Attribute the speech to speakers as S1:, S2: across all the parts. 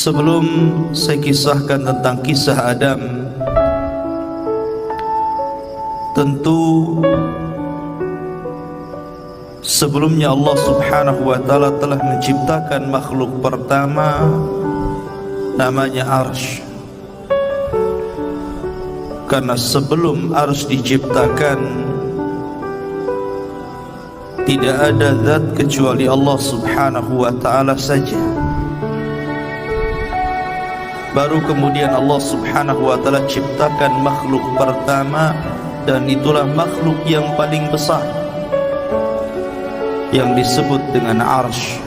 S1: Sebelum saya kisahkan tentang kisah Adam, tentu sebelumnya Allah Subhanahu wa Ta'ala telah menciptakan makhluk pertama namanya Arsy. Karena sebelum Arsy diciptakan tidak ada zat kecuali Allah Subhanahu wa Ta'ala saja. Baru kemudian Allah Subhanahu wa Ta'ala ciptakan makhluk pertama, dan itulah makhluk yang paling besar yang disebut dengan Arsy.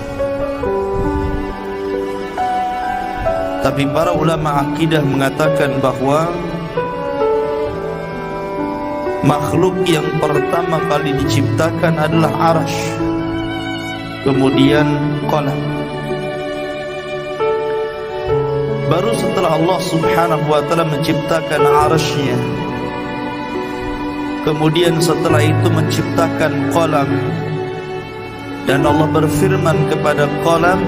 S1: Tapi para ulama akidah mengatakan bahwa makhluk yang pertama kali diciptakan adalah Arsy, kemudian Qalam. Baru setelah Allah Subhanahu wa Ta'ala menciptakan Arsy-Nya, kemudian setelah itu menciptakan Qalam, dan Allah berfirman kepada Qalam,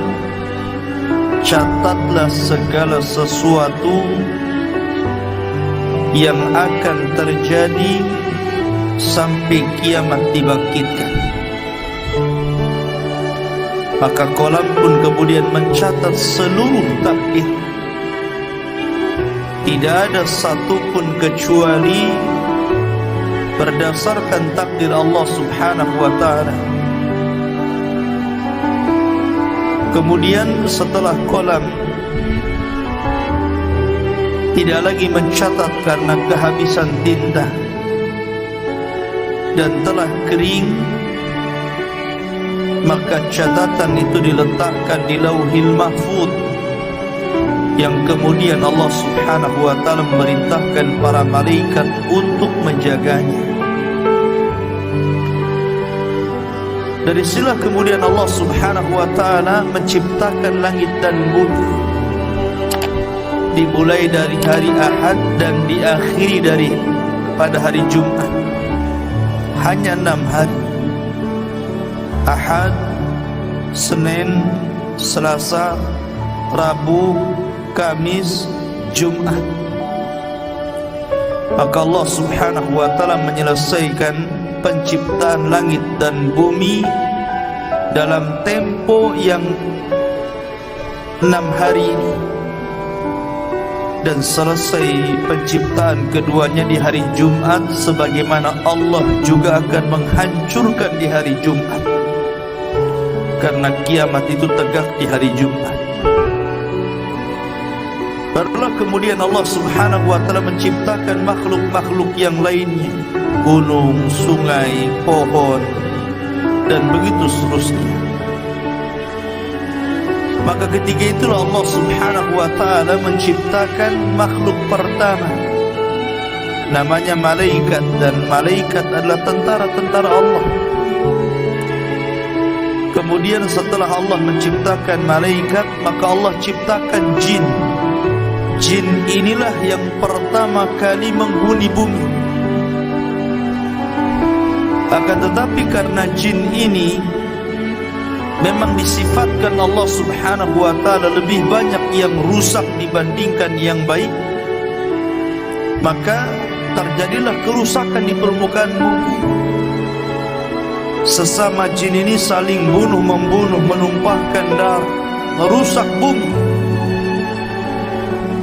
S1: catatlah segala sesuatu yang akan terjadi sampai kiamat dibangkitkan. Maka Qalam pun kemudian mencatat seluruh takdir. Tidak ada satupun kecuali berdasarkan takdir Allah Subhanahu wa Ta'ala. Kemudian setelah Qalam tidak lagi mencatat karena kehabisan tinta dan telah kering, maka catatan itu diletakkan di Lauhil Mahfuz, yang kemudian Allah Subhanahu wa Ta'ala memerintahkan para malaikat untuk menjaganya. Dari sinilah kemudian Allah Subhanahu wa Ta'ala menciptakan langit dan bumi, dimulai dari hari Ahad dan diakhiri pada hari Jumat. Hanya 6 hari: Ahad, Senin, Selasa, Rabu, Kamis, Jumat. Maka Allah Subhanahu wa Ta'ala menyelesaikan penciptaan langit dan bumi dalam tempo yang 6 hari ini, dan selesai penciptaan keduanya di hari Jumat, sebagaimana Allah juga akan menghancurkan di hari Jumat, karena kiamat itu tegak di hari Jumat. Barulah kemudian Allah Subhanahu wa Ta'ala menciptakan makhluk-makhluk yang lainnya, gunung, sungai, pohon, dan begitu seterusnya. Maka ketika itulah Allah Subhanahu wa Ta'ala menciptakan makhluk pertama, namanya malaikat, dan malaikat adalah tentara-tentara Allah. Kemudian setelah Allah menciptakan malaikat, maka Allah ciptakan jin. Jin inilah yang pertama kali menghuni bumi. Akan tetapi karena jin ini memang disifatkan Allah Subhanahu wa Ta'ala lebih banyak yang rusak dibandingkan yang baik, maka terjadilah kerusakan di permukaan bumi. Sesama jin ini saling bunuh-membunuh, menumpahkan darah, merusak bumi.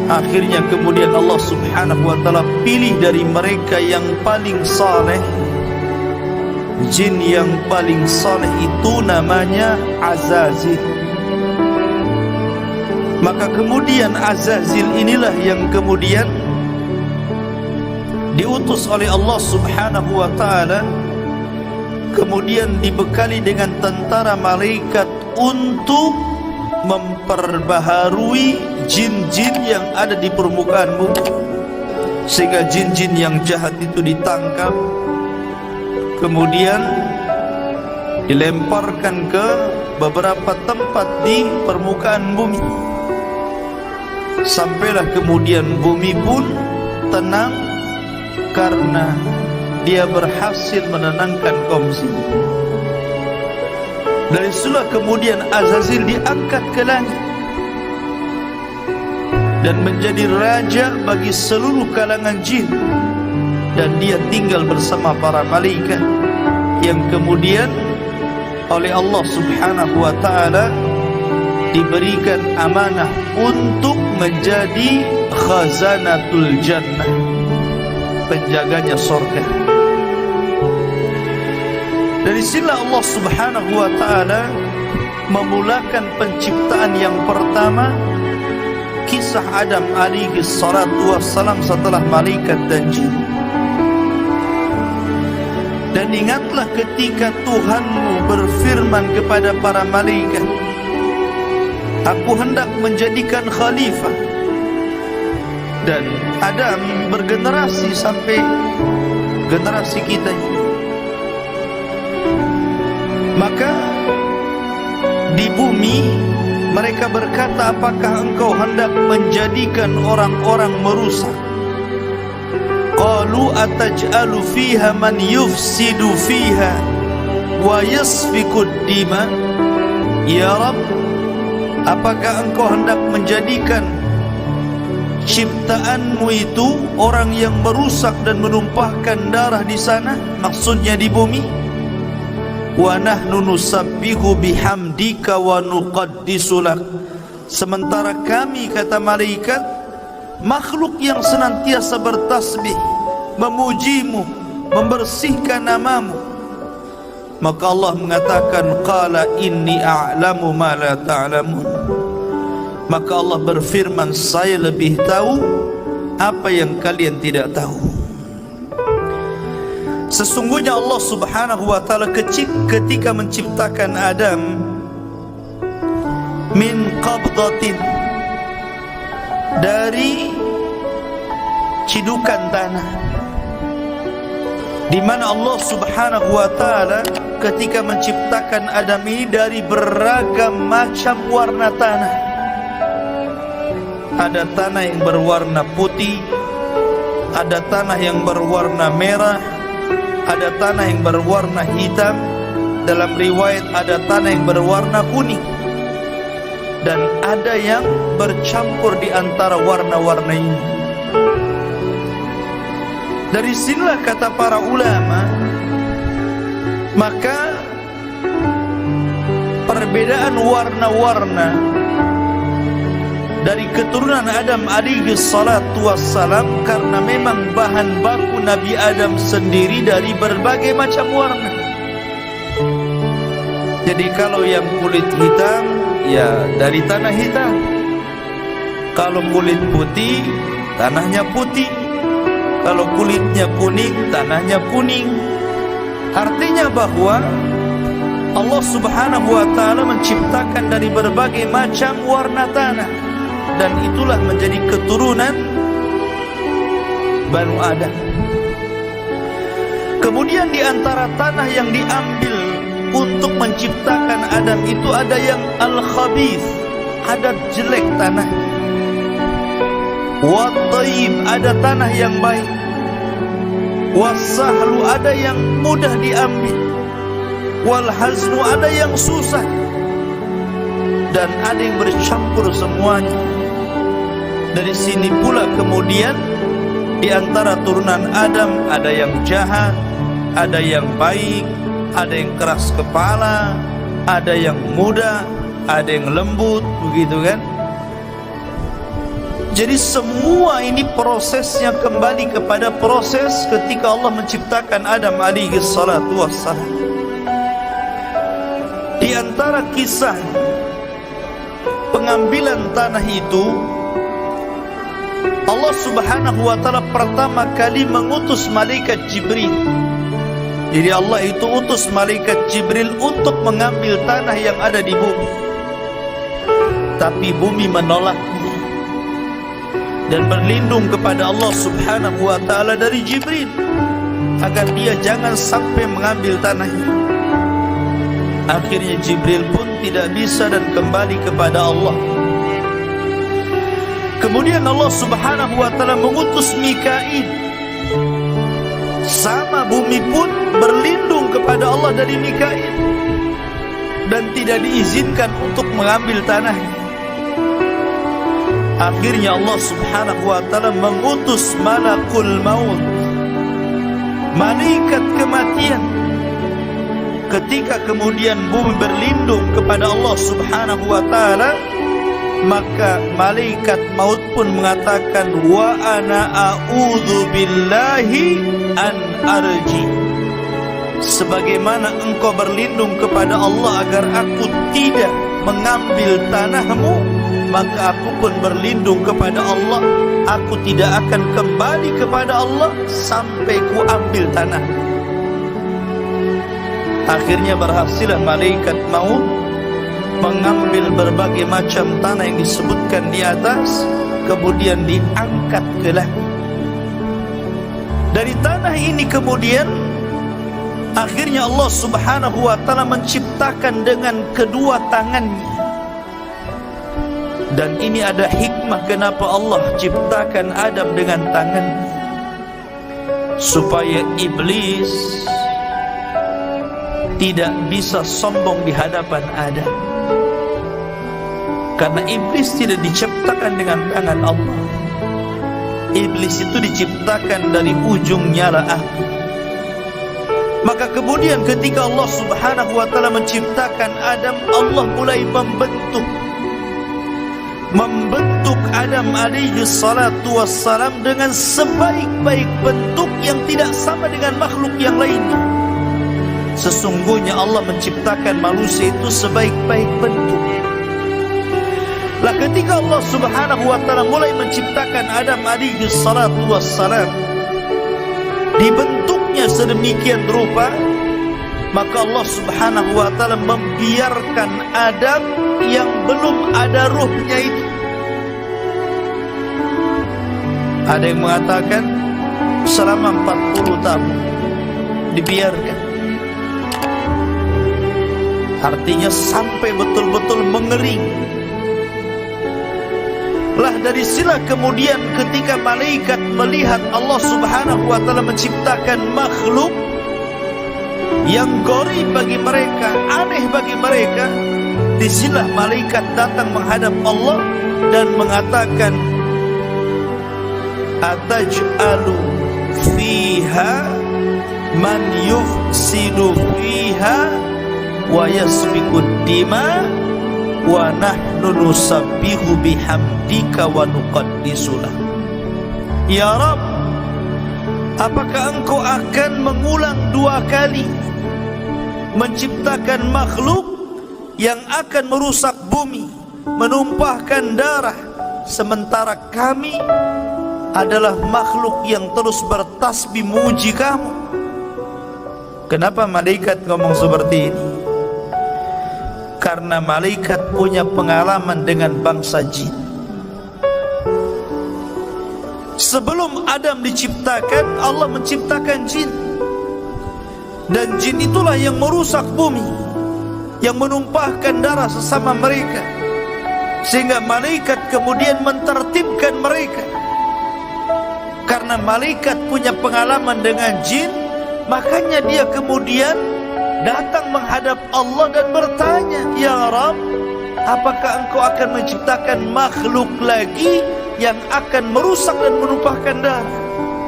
S1: Akhirnya kemudian Allah Subhanahu wa Ta'ala pilih dari mereka yang paling saleh. Jin yang paling saleh itu namanya Azazil. Maka kemudian Azazil inilah yang kemudian diutus oleh Allah Subhanahu wa Ta'ala, kemudian dibekali dengan tentara malaikat untuk memperbaharui jin-jin yang ada di permukaan bumi, sehingga jin-jin yang jahat itu ditangkap, kemudian dilemparkan ke beberapa tempat di permukaan bumi. Sampailah kemudian bumi pun tenang karena dia berhasil menenangkan kaum jin. Dari situlah kemudian Azazil diangkat ke langit. dan menjadi raja bagi seluruh kalangan jin, dan dia tinggal bersama para malaikat yang kemudian oleh Allah Subhanahu wa taala diberikan amanah untuk menjadi khazanatul jannah, penjaganya surga. Dari sinilah Allah Subhanahu wa taala memulakan penciptaan yang pertama, kisah Adam alaihi salatu wassalam setelah malaikat dan jin. Dan ingatlah ketika Tuhanmu berfirman kepada para malaikat, aku hendak menjadikan khalifah. Dan Adam bergenerasi sampai generasi kita ini. Maka di bumi mereka berkata, apakah engkau hendak menjadikan orang-orang merusak? Qalu ataj'alu fiha man yufsidu fiha wa yasfikud dima. Ya Rabb, apakah engkau hendak menjadikan ciptaanmu itu orang yang merusak dan menumpahkan darah di sana, maksudnya di bumi? Wa nahnu nusabbihu bihamdika wa nuqaddisu lak. Sementara kami, kata malaikat, makhluk yang senantiasa bertasbih, memujimu, membersihkan namamu. Maka Allah mengatakan, qala inni a'lamu ma la ta'lamun. Maka Allah berfirman, saya lebih tahu apa yang kalian tidak tahu. Sesungguhnya Allah Subhanahu wa taala ketika menciptakan Adam min qabdatin, dari cidukan tanah, di mana Allah Subhanahu wa taala ketika menciptakan Adam ini dari beragam macam warna tanah. Ada tanah yang berwarna putih, ada tanah yang berwarna merah, ada tanah yang berwarna hitam, dalam riwayat ada tanah yang berwarna kuning, dan ada yang bercampur di antara warna-warna ini. Dari sinilah kata para ulama, maka perbedaan warna-warna dari keturunan Adam alaihi salatu wassalam karena memang bahan baku Nabi Adam sendiri dari berbagai macam warna. Jadi kalau yang kulit hitam, ya dari tanah hitam. Kalau kulit putih, tanahnya putih. Kalau kulitnya kuning, tanahnya kuning. Artinya bahwa Allah Subhanahu wa taala menciptakan dari berbagai macam warna tanah, dan itulah menjadi keturunan Banu Adam. Kemudian di antara tanah yang diambil untuk menciptakan Adam itu ada yang al-khabith, ada jelek tanah. Wat-tayyib, ada tanah yang baik. Was-sahlu, ada yang mudah diambil. Wal-haznu, ada yang susah. Dan ada yang bercampur semuanya. Dari sini pula kemudian di antara turunan Adam ada yang jahat, ada yang baik, ada yang keras kepala, ada yang muda, ada yang lembut, begitu kan? Jadi semua ini prosesnya kembali kepada proses ketika Allah menciptakan Adam alaihi salatu wassalam. Di antara kisah pengambilan tanah itu, Allah Subhanahu wa taala pertama kali mengutus malaikat Jibril. Jadi Allah itu utus malaikat Jibril untuk mengambil tanah yang ada di bumi. Tapi bumi menolaknya dan berlindung kepada Allah Subhanahu wa taala dari Jibril agar dia jangan sampai mengambil tanahnya. Akhirnya Jibril pun tidak bisa dan kembali kepada Allah. Kemudian Allah Subhanahu wa taala mengutus Mikail. Sama bumi pun berlindung kepada Allah dari Mikail dan tidak diizinkan untuk mengambil tanahnya. Akhirnya Allah subhanahu wa ta'ala mengutus malakul maut, malaikat kematian. Ketika kemudian bumi berlindung kepada Allah subhanahu wa ta'ala, maka malaikat maut pun mengatakan, wa ana a'udzu billahi an arji. Sebagaimana engkau berlindung kepada Allah agar aku tidak mengambil tanahmu, maka aku pun berlindung kepada Allah, aku tidak akan kembali kepada Allah sampai ku ambil tanah. Akhirnya berhasillah malaikat maut mengambil berbagai macam tanah yang disebutkan di atas, kemudian diangkat ke langit. Dari tanah ini kemudian akhirnya Allah subhanahu wa ta'ala menciptakan dengan kedua tangannya. Dan ini ada hikmah kenapa Allah ciptakan Adam dengan tangannya, supaya iblis tidak bisa sombong di hadapan Adam. Karena iblis tidak diciptakan dengan tangan Allah. Iblis itu diciptakan dari ujung nyala api. Maka kemudian ketika Allah subhanahu wa ta'ala menciptakan Adam, Allah mulai membentuk Adam alaihi salatu wassalam dengan sebaik-baik bentuk yang tidak sama dengan makhluk yang lainnya. Sesungguhnya Allah menciptakan manusia itu sebaik-baik bentuk. Lah ketika Allah subhanahu wa ta'ala mulai menciptakan Adam alaihi salatu wassalam, dibentuknya sedemikian rupa, maka Allah subhanahu wa ta'ala membiarkan Adam yang belum ada ruhnya itu. Ada yang mengatakan selama 40 tahun dibiarkan. Artinya sampai betul-betul mengering. Lah dari sila kemudian ketika malaikat melihat Allah subhanahu wa ta'ala menciptakan makhluk yang gharib bagi mereka, aneh bagi mereka, di sila malaikat datang menghadap Allah dan mengatakan, ataj'alu fiha man yufsidu fiha wa yasfikud dima wa nahnu nusabbihu bihamdika wa nuqaddisulah. Ya Rabb, apakah engkau akan mengulang 2 kali menciptakan makhluk yang akan merusak bumi, menumpahkan darah, sementara kami adalah makhluk yang terus bertasbih memuji kamu? Kenapa malaikat ngomong seperti ini? Karena malaikat punya pengalaman dengan bangsa jin. Sebelum Adam diciptakan, Allah menciptakan jin. Dan jin itulah yang merusak bumi, yang menumpahkan darah sesama mereka, sehingga malaikat kemudian mentertibkan mereka. Karena malaikat punya pengalaman dengan jin, makanya dia kemudian datang menghadap Allah dan bertanya, ya Rabb, apakah engkau akan menciptakan makhluk lagi yang akan merusak dan menumpahkan darah?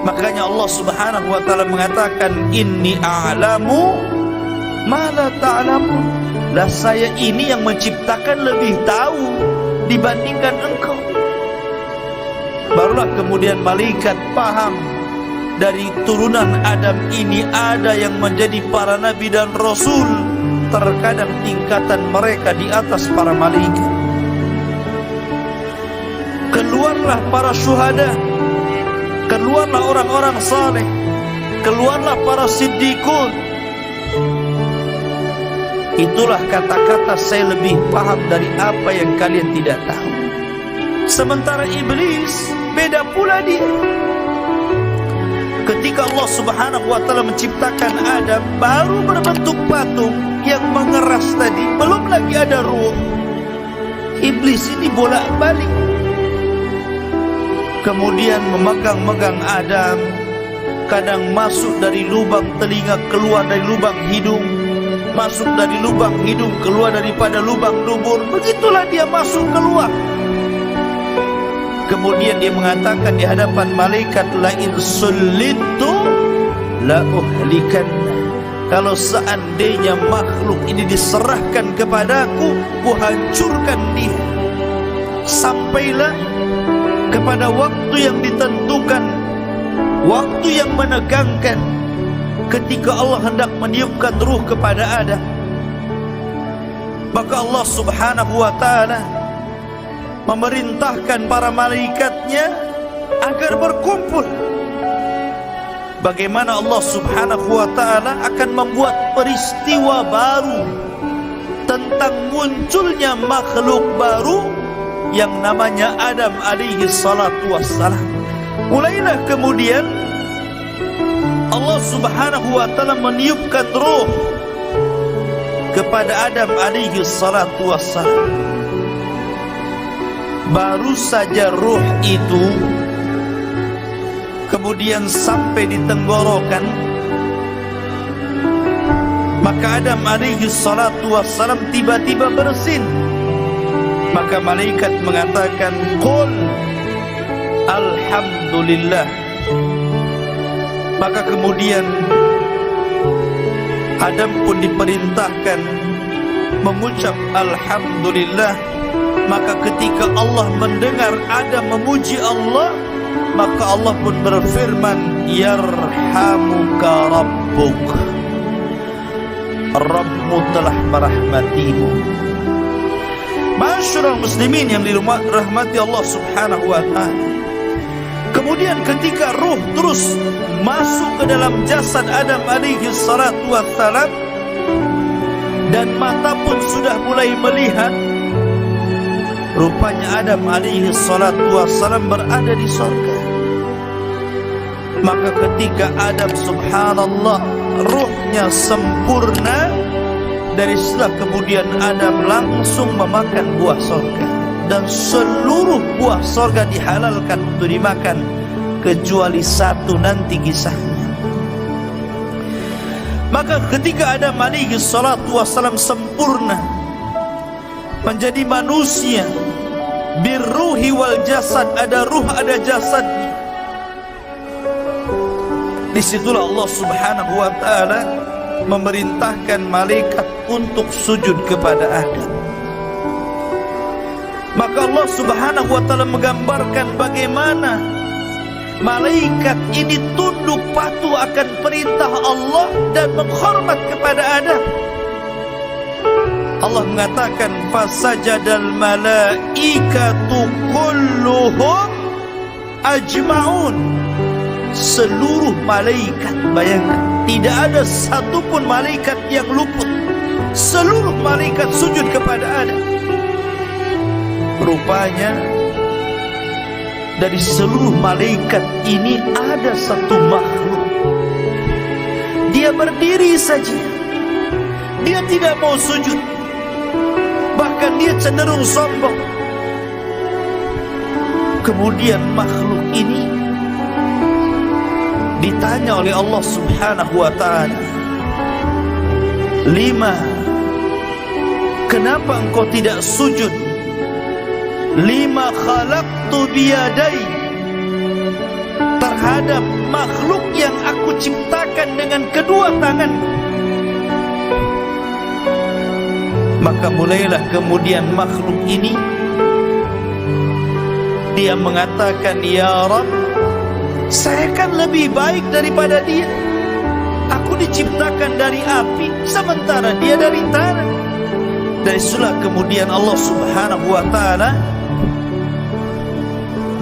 S1: Makanya Allah subhanahu wa ta'ala mengatakan, inni a'lamu ma la ta'lamun. Lah saya ini yang menciptakan lebih tahu dibandingkan engkau. Barulah kemudian malaikat paham, dari turunan Adam ini ada yang menjadi para nabi dan rasul. Terkadang tingkatan mereka di atas para malaikat. Keluarlah para syuhada, keluarlah orang-orang saleh, keluarlah para siddiqun. Itulah kata-kata saya lebih paham dari apa yang kalian tidak tahu. Sementara iblis beda pula dia. Ketika Allah subhanahu wa ta'ala menciptakan Adam, baru berbentuk patung yang mengeras tadi, belum lagi ada ruh. Iblis ini bolak-balik, kemudian memegang-megang Adam, kadang masuk dari lubang telinga, keluar dari lubang hidung, masuk dari lubang hidung, keluar daripada lubang dubur. Begitulah dia masuk keluar. Kemudian dia mengatakan di hadapan malaikat, la in sullitu la uhlikanna. Kalau seandainya makhluk ini diserahkan kepadaku, ku hancurkan dia. Sampailah kepada waktu yang ditentukan, waktu yang menegangkan, ketika Allah hendak meniupkan ruh kepada Adam. Maka Allah subhanahu wa ta'ala memerintahkan para malaikatnya agar berkumpul. Bagaimana Allah subhanahu wa ta'ala akan membuat peristiwa baru tentang munculnya makhluk baru yang namanya Adam alaihi salatu wassalam. Mulailah kemudian Allah subhanahu wa ta'ala meniupkan ruh kepada Adam alaihi salatu wassalam. Baru saja ruh itu kemudian sampai di tenggorokan, maka Adam alaihi salatu wassalam tiba-tiba bersin. Maka malaikat mengatakan, qul alhamdulillah. Maka kemudian Adam pun diperintahkan mengucap alhamdulillah. Maka ketika Allah mendengar Adam memuji Allah, maka Allah pun berfirman, yarhamuka rabbuk, Rabbmu telah merahmatimu. Masyarul muslimin yang dirahmati Allah subhanahu wa ta'ala. Kemudian ketika ruh terus masuk ke dalam jasad Adam alaihi salatu wassalam, dan mata pun sudah mulai melihat, rupanya Adam alaihi salatu wassalam berada di surga. Maka ketika Adam subhanallah ruhnya sempurna, dari setelah kemudian Adam langsung memakan buah surga, dan seluruh buah surga dihalalkan untuk dimakan kecuali satu, nanti kisahnya. Maka ketika Adam alaihi salatu wassalam sempurna menjadi manusia, birruhi wal jasad, ada ruh ada jasadnya, disitulah Allah subhanahu wa ta'ala memerintahkan malaikat untuk sujud kepada Adam. Maka Allah subhanahu wa ta'ala menggambarkan bagaimana malaikat ini tunduk patuh akan perintah Allah dan menghormat kepada Adam. Allah mengatakan, fasajadal malaikatu kulluhum ajma'un. Seluruh malaikat, bayangkan, tidak ada satupun malaikat yang luput. Seluruh malaikat sujud kepada Adam. Rupanya dari seluruh malaikat ini ada satu makhluk, dia berdiri saja, dia tidak mau sujud, bahkan dia cenderung sombong. Kemudian makhluk ini ditanya oleh Allah subhanahu wa ta'ala, lima, kenapa engkau tidak sujud? Lima khalaqtu biyadai, terhadap makhluk yang aku ciptakan dengan kedua tangan. Maka mulailah kemudian makhluk ini dia mengatakan, ya Rabb, saya kan lebih baik daripada dia. Aku diciptakan dari api, sementara dia dari tanah. Dari situlah kemudian Allah subhanahu wa ta'ala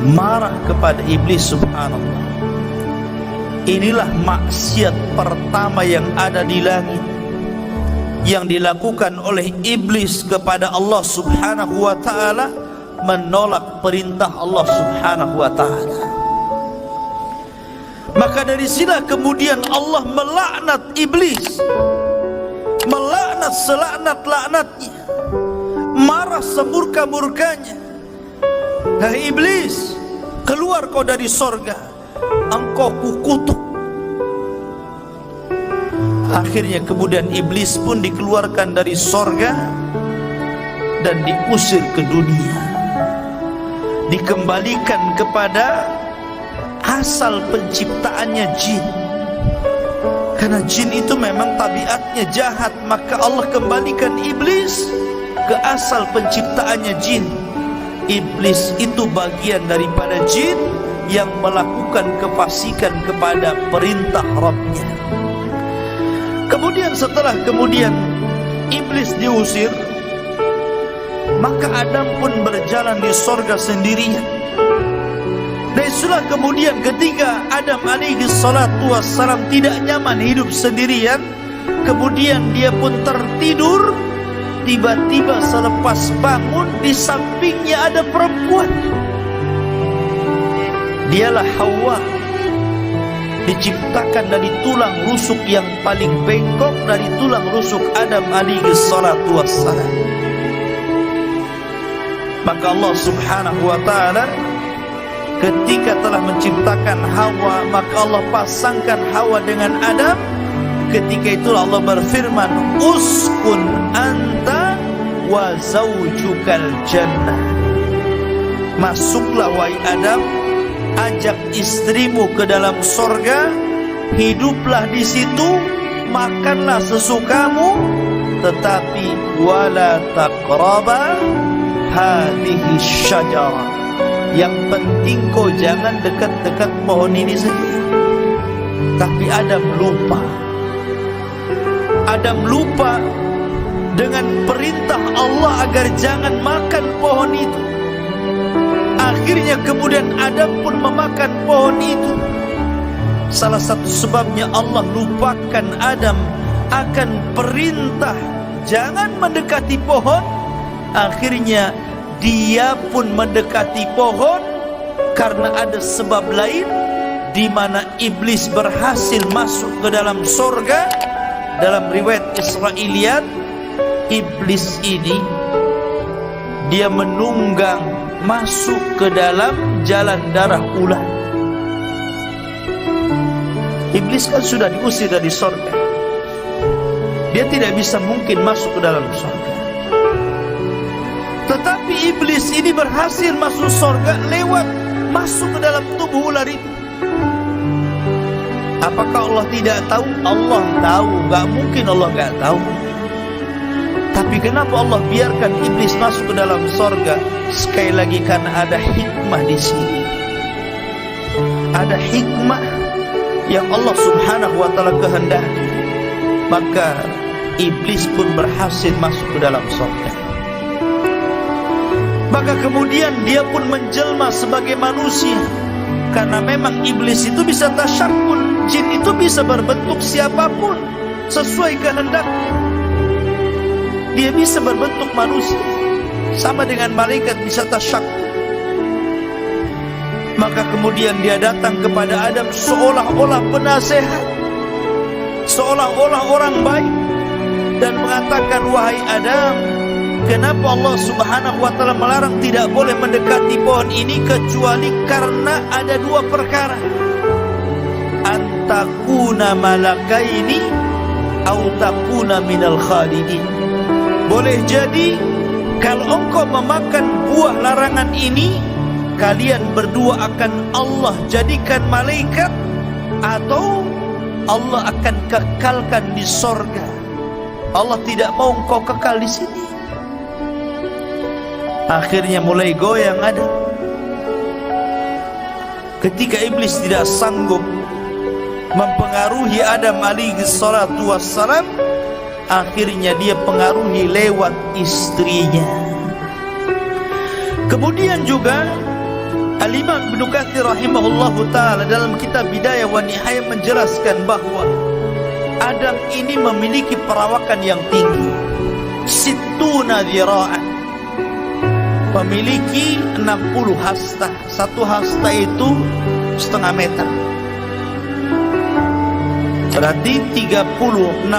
S1: marah kepada iblis subhanallah. Inilah maksiat pertama yang ada di langit, yang dilakukan oleh iblis kepada Allah subhanahu wa ta'ala, menolak perintah Allah subhanahu wa ta'ala. Maka dari sini kemudian Allah melaknat iblis, melaknat selaknat-laknatnya, marah semurka-murkanya. Hai iblis, keluar kau dari sorga, engkau kukutuk. Akhirnya kemudian iblis pun dikeluarkan dari sorga dan diusir ke dunia. dikembalikan kepada asal penciptaannya jin. Karena jin itu memang tabiatnya jahat, maka Allah kembalikan iblis ke asal penciptaannya jin. Iblis itu bagian daripada jin yang melakukan kefasikan kepada perintah Rabbnya. Setelah iblis diusir, maka Adam pun berjalan di sorga sendirian. Dan itulah kemudian ketika Adam alaihi salatu wassalam tidak nyaman hidup sendirian, kemudian dia pun tertidur. Tiba-tiba selepas bangun, di sampingnya ada perempuan. Dialah Hawa, diciptakan dari tulang rusuk yang paling bengkok dari tulang rusuk Adam alaihi salatu wassalam. Maka Allah subhanahu wa ta'ala ketika telah menciptakan Hawa, maka Allah pasangkan Hawa dengan Adam. Ketika itulah Allah berfirman, uskun anta wa zawjukal jannah. Masuklah wahai Adam, ajak istrimu ke dalam sorga, hiduplah di situ, makanlah sesukamu, tetapi wala taqraba hadhihi syajarah. Yang penting kau jangan dekat-dekat pohon ini saja. Tapi Adam lupa dengan perintah Allah agar jangan makan pohon itu. Akhirnya kemudian Adam pun memakan pohon itu. Salah satu sebabnya Allah lupakan Adam akan perintah jangan mendekati pohon. Akhirnya dia pun mendekati pohon karena ada sebab lain, di mana iblis berhasil masuk ke dalam sorga. Dalam riwayat Israiliyat, iblis ini dia menunggang masuk ke dalam jalan darah ular. Iblis kan sudah diusir dari sorga, dia tidak bisa mungkin masuk ke dalam sorga. Tetapi iblis ini berhasil masuk sorga lewat masuk ke dalam tubuh ular itu. Apakah Allah tidak tahu? Allah tahu, gak mungkin Allah gak tahu. Tapi kenapa Allah biarkan iblis masuk ke dalam sorga? Sekali lagi karena ada hikmah di sini. Ada hikmah yang Allah subhanahu wa ta'ala kehendaki. Maka iblis pun berhasil masuk ke dalam sorga. Maka kemudian dia pun menjelma sebagai manusia. Karena memang iblis itu bisa tasyakul, jin itu bisa berbentuk siapapun sesuai kehendaknya. Dia bisa berbentuk manusia, sama dengan malaikat bisa tasyakul. Maka kemudian dia datang kepada Adam seolah-olah penasehat, seolah-olah orang baik, dan mengatakan, wahai Adam, kenapa Allah subhanahu wa ta'ala melarang tidak boleh mendekati pohon ini kecuali karena ada dua perkara. Antakuna malakaini au takuna minal khalidin. Boleh jadi kalau engkau memakan buah larangan ini, kalian berdua akan Allah jadikan malaikat, atau Allah akan kekalkan di sorga. Allah tidak mau engkau kekal di sini. Akhirnya mulai goyang Adam. Ketika iblis tidak sanggup mempengaruhi Adam alaihi salatu wassalam, akhirnya dia pengaruhi lewat istrinya. Kemudian juga Al-Imam Ibnu Katsir rahimahullahu ta'ala dalam kitab Bidayah wa Nihayah menjelaskan bahwa Adam ini memiliki perawakan yang tinggi, sittuna dzira'an, memiliki 60 hasta. Satu hasta itu setengah meter, berarti 60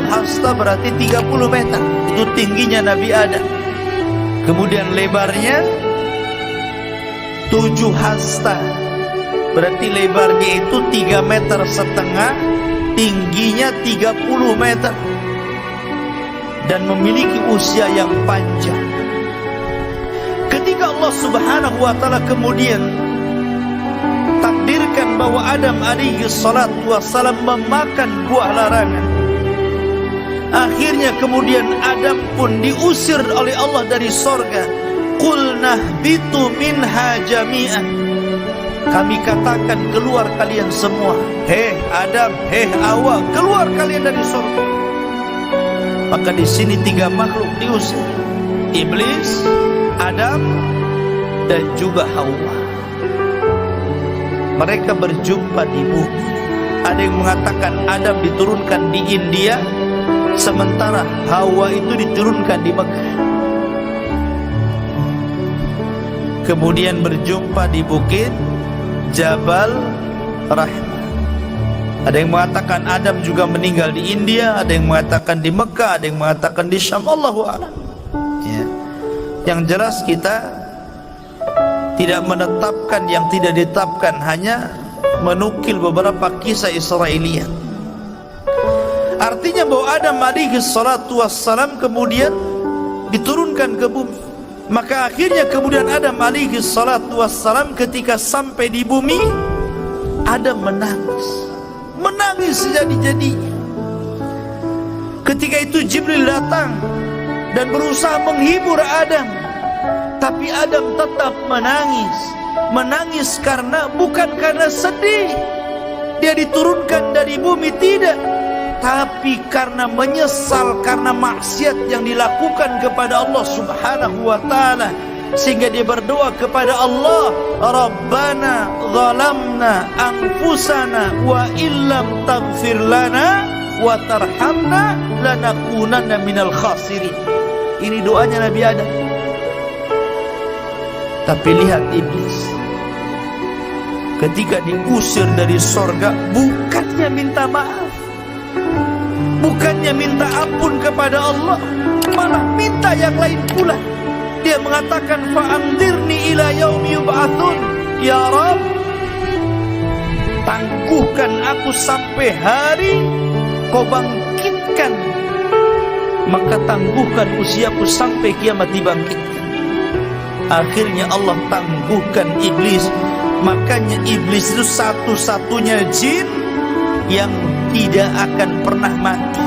S1: hasta berarti 30 meter. Itu tingginya Nabi Adam. Kemudian lebarnya 7 hasta, berarti lebarnya itu 3,5 meter, tingginya 30 meter, dan memiliki usia yang panjang. ketika Allah Subhanahu wa taala kemudian takdirkan bahwa Adam alaihi salatu wassalam memakan buah larangan, akhirnya kemudian Adam pun diusir oleh Allah dari sorga. Qulna ihbitu minha jami'an, kami katakan keluar kalian semua. Hei Adam, hei Hawa, keluar kalian dari sorga. Maka di sini tiga makhluk diusir: iblis, Adam, dan juga Hawa. Mereka berjumpa di bumi. Ada yang mengatakan Adam diturunkan di India, sementara Hawa itu diturunkan di Mekah. Kemudian berjumpa di bukit Jabal Rahmah. Ada yang mengatakan Adam juga meninggal di India, ada yang mengatakan di Mekah, ada yang mengatakan di Syam. Allahu a'lam. Ya. Yang jelas kita tidak menetapkan yang tidak ditetapkan, hanya menukil beberapa kisah Israiliyat. Artinya bahwa Adam alaihi salatu wassalam kemudian diturunkan ke bumi. Maka akhirnya kemudian Adam alaihi salatu wassalam ketika sampai di bumi, Adam menangis sejadi-jadinya. Ketika itu Jibril datang dan berusaha menghibur Adam, tapi Adam tetap menangis karena bukan karena sedih dia diturunkan dari bumi, tidak, tapi karena menyesal karena maksiat yang dilakukan kepada Allah Subhanahu wa taala, sehingga dia berdoa kepada Allah, Rabbana zalamna anfusana wa illam taghfir lana wa tarhamna lanakunanna minal khasirin. Ini doanya Nabi Adam. Tapi lihat iblis, ketika diusir dari sorga, bukannya minta maaf, bukannya minta ampun kepada Allah, malah minta yang lain pula. Dia mengatakan, fa'andirni ila yaumi yub'atsun, ya Rabb, tangguhkan aku sampai hari kau bangkitkan. Maka tangguhkan usiaku sampai kiamat dibangkitkan. Akhirnya Allah tangguhkan iblis. Makanya iblis itu satu-satunya jin yang tidak akan pernah mati.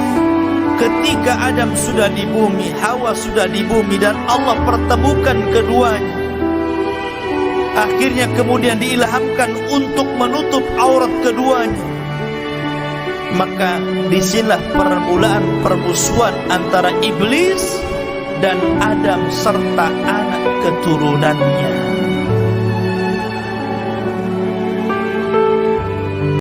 S1: Ketika Adam sudah di bumi, Hawa sudah di bumi, dan Allah pertemukan keduanya, akhirnya kemudian diilhamkan untuk menutup aurat keduanya. Maka disinilah permulaan permusuhan antara iblis dan Adam serta anak keturunannya.